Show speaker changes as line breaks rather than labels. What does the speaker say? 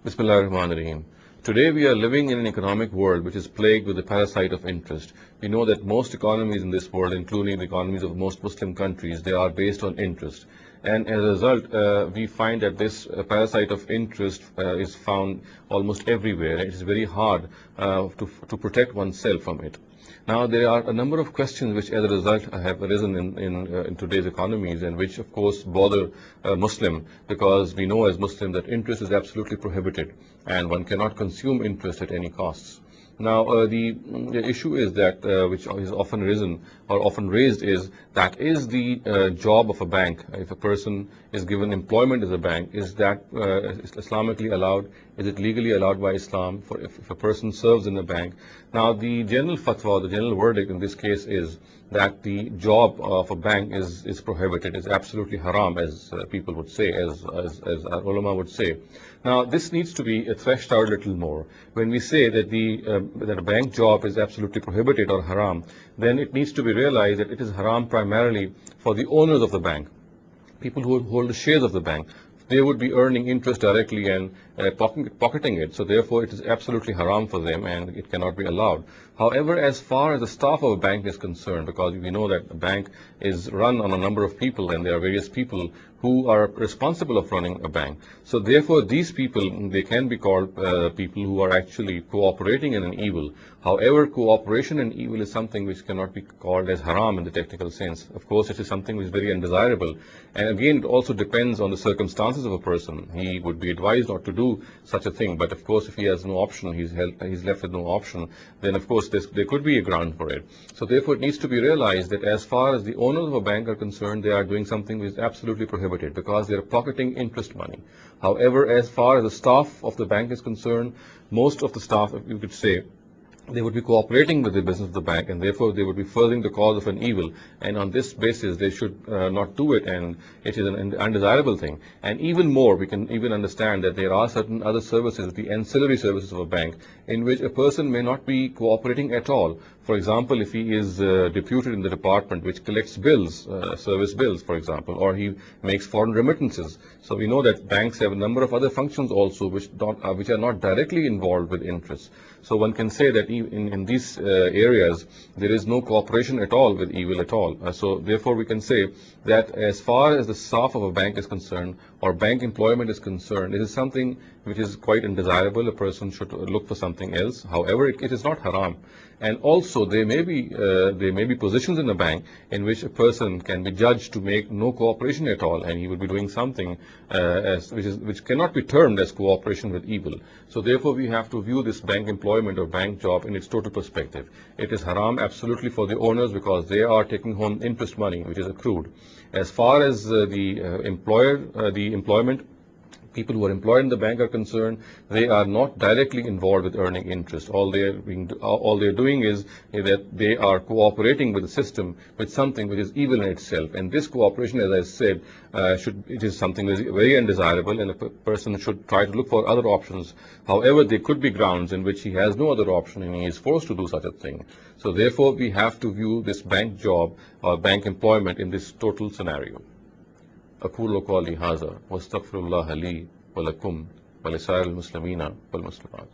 Bismillahirrahmanirrahim. Today we are living in an economic world which is plagued with the parasite of interest. We know that most economies in this world, including the economies of most Muslim countries, they are based on interest. And as a result, we find that this parasite of interest is found almost everywhere. It is very hard to protect oneself from it. Now, there are a number of questions which, as a result, have arisen in today's economies, and which, of course, bother Muslim, because we know as Muslims that interest is absolutely prohibited, and one cannot consume interest at any costs. Now, the issue is that which is often risen or often raised is that is the job of a bank. If a person is given employment as a bank, is that Islamically allowed? Is it legally allowed by Islam for if a person serves in a bank? Now, the general fatwa, the general verdict in this case is that the job of a bank is prohibited, is absolutely haram, as people would say, as our ulama would say. Now, this needs to be threshed out a little more. When we say that that a bank job is absolutely prohibited or haram, then it needs to be realized that it is haram primarily for the owners of the bank, people who hold the shares of the bank. They would be earning interest directly and pocketing it. So therefore, it is absolutely haram for them, and it cannot be allowed. However, as far as the staff of a bank is concerned, because we know that a bank is run on a number of people, and there are various people who are responsible of running a bank. So therefore, these people, they can be called people who are actually cooperating in an evil. However, cooperation in evil is something which cannot be called as haram in the technical sense. Of course, it is something which is very undesirable. And again, it also depends on the circumstances of a person. He would be advised not to do such a thing. But of course, if he has no option, he's left with no option, then of course there could be a ground for it. So therefore, it needs to be realized that as far as the owners of a bank are concerned, they are doing something which is absolutely prohibited, because they are pocketing interest money. However, as far as the staff of the bank is concerned, most of the staff, you could say, they would be cooperating with the business of the bank, and therefore they would be furthering the cause of an evil. And on this basis, they should not do it, and it is an undesirable thing. And even more, we can even understand that there are certain other services, the ancillary services of a bank, in which a person may not be cooperating at all. For example, if he is deputed in the department which collects bills, service bills, for example, or he makes foreign remittances. So we know that banks have a number of other functions also which are not directly involved with interest. So one can say that in these areas, there is no cooperation at all with evil at all. So therefore, we can say that as far as the staff of a bank is concerned, or bank employment is concerned, it is something which is quite undesirable. A person should look for something else. However, it is not haram. And also, there may be positions in a bank in which a person can be judged to make no cooperation at all, and he would be doing something which cannot be termed as cooperation with evil. So therefore, we have to view this bank employment or bank job in its total perspective. It is haram absolutely for the owners, because they are taking home interest money which is accrued. As far as the employment, people who are employed in the bank are concerned, they are not directly involved with earning interest. All they're doing is that they are cooperating with the system with something which is evil in itself. And this cooperation, as I said, it is something very, very undesirable, and a person should try to look for other options. However, there could be grounds in which he has no other option and he is forced to do such a thing. So therefore, we have to view this bank job or bank employment in this total scenario. أقول قولي هذا واستغفر الله لي ولكم ولسائر المسلمين والمسلمات.